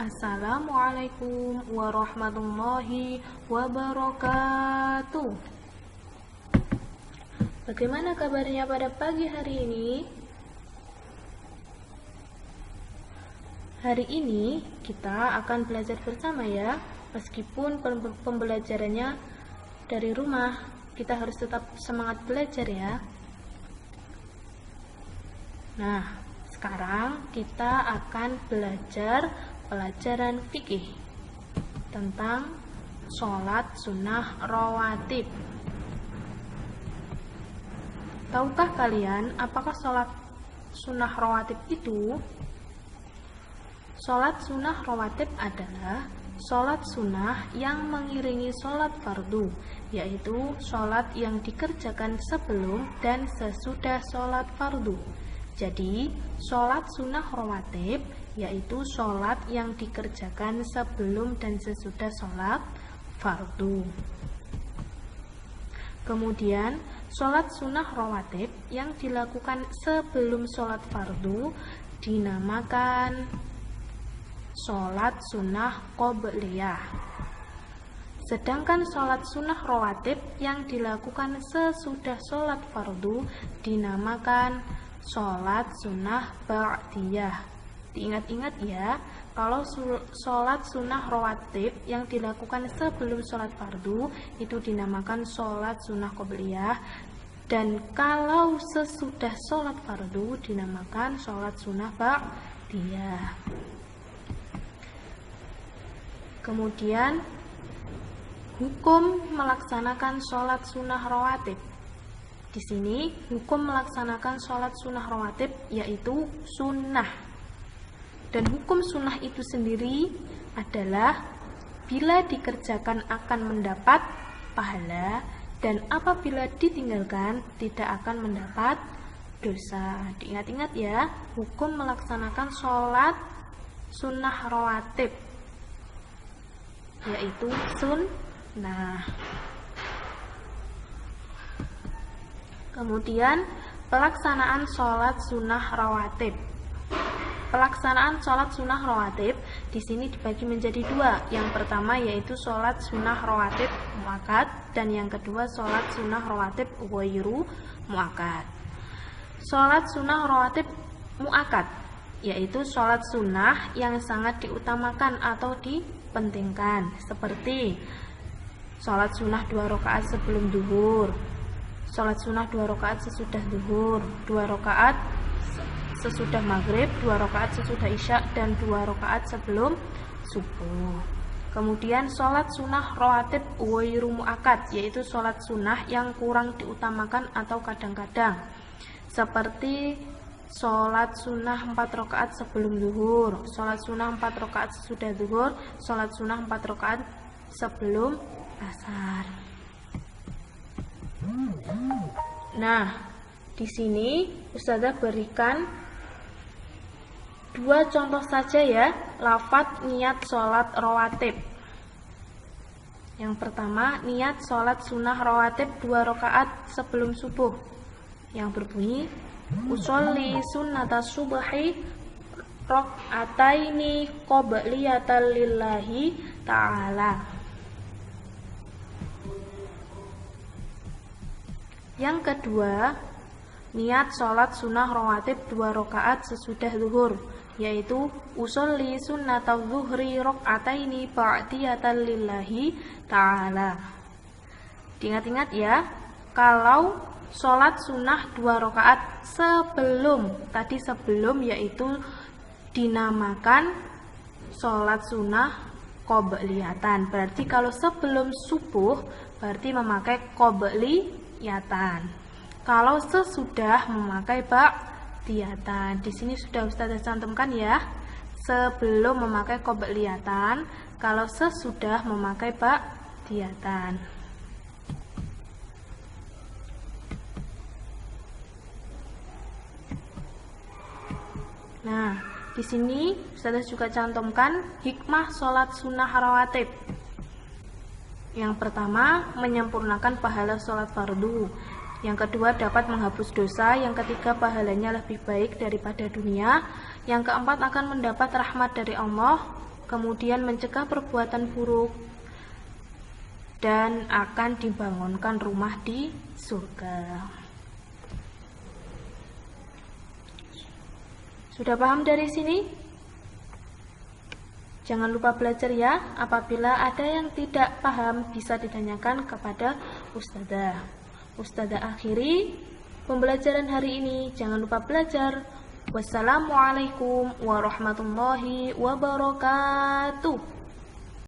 Assalamualaikum warahmatullahi wabarakatuh. Bagaimana kabarnya pada pagi hari ini? Hari ini kita akan belajar bersama ya. Meskipun pembelajarannya dari rumah, kita harus tetap semangat belajar ya. Nah, sekarang kita akan belajar pelajaran fikih tentang sholat sunnah rawatib. Tahukah kalian apakah sholat sunnah rawatib itu? Sholat sunnah rawatib adalah sholat sunnah yang mengiringi sholat fardu, yaitu sholat yang dikerjakan sebelum dan sesudah sholat fardu. Jadi, sholat sunnah rawatib yaitu sholat yang dikerjakan sebelum dan sesudah sholat fardu. Kemudian, sholat sunnah rawatib yang dilakukan sebelum sholat fardu dinamakan sholat sunnah qobliyah. Sedangkan sholat sunnah rawatib yang dilakukan sesudah sholat fardu dinamakan sholat sunnah ba'diyah. Diingat-ingat ya, kalau sholat sunnah rawatib yang dilakukan sebelum sholat fardu itu dinamakan sholat sunnah qobliyah, dan kalau sesudah sholat fardu dinamakan sholat sunnah ba'diyah. Kemudian hukum melaksanakan sholat sunnah rawatib. Di sini hukum melaksanakan sholat sunnah rawatib yaitu sunnah. Dan hukum sunnah itu sendiri adalah bila dikerjakan akan mendapat pahala, dan apabila ditinggalkan tidak akan mendapat dosa. Diingat-ingat ya, hukum melaksanakan sholat sunnah rawatib yaitu sunnah. Kemudian pelaksanaan sholat sunnah rawatib. Pelaksanaan sholat sunnah rawatib di sini dibagi menjadi dua. Yang pertama yaitu sholat sunnah rawatib muakkad, dan yang kedua sholat sunnah rawatib ghairu muakkad. Sholat sunnah rawatib muakkad yaitu sholat sunnah yang sangat diutamakan atau dipentingkan, seperti sholat sunnah 2 rakaat sebelum zuhur, sholat sunnah 2 rakaat sesudah zuhur, 2 rakaat sesudah maghrib, 2 rakaat sesudah isya, dan 2 rakaat sebelum subuh. Kemudian sholat sunnah rawatib ghairu muakkad yaitu sholat sunnah yang kurang diutamakan atau kadang-kadang, seperti sholat sunnah 4 rakaat sebelum zuhur, sholat sunnah 4 rakaat sesudah zuhur, sholat sunnah 4 rakaat sebelum asar. Nah, di sini Ustazah berikan 2 contoh saja ya, lafadz niat sholat rawatib. Yang pertama, niat sholat sunnah rawatib 2 rakaat sebelum subuh, yang berbunyi usolli sunnata subhi rak'ataini qobliyatan lillahi ta'ala. Yang kedua, niat sholat sunnah rawatib 2 rakaat sesudah zuhur, yaitu usolli sunnata zuhri rak'ataini ba'diyatan lillahi ta'ala. Diingat-ingat ya, kalau sholat sunnah 2 rakaat sebelum yaitu dinamakan sholat sunnah qobliyatan. Berarti kalau sebelum subuh berarti memakai qobliyatan. Kalau sesudah memakai ba'diyatan. Di sini sudah Ustazah cantumkan ya. Sebelum memakai qobliyatan, kalau sesudah memakai ba'diyatan. Nah, di sini Ustazah juga cantumkan hikmah sholat sunnah rawatib. Yang pertama, menyempurnakan pahala sholat fardu. Yang kedua, dapat menghapus dosa. Yang ketiga, pahalanya lebih baik daripada dunia. Yang keempat, akan mendapat rahmat dari Allah. kemudian mencegah perbuatan buruk, dan akan dibangunkan rumah di surga. Sudah paham dari sini? Jangan lupa belajar ya. Apabila ada yang tidak paham bisa ditanyakan kepada ustadzah. Ustadzah akhiri pembelajaran hari ini. Jangan lupa belajar. Wassalamualaikum warahmatullahi wabarakatuh.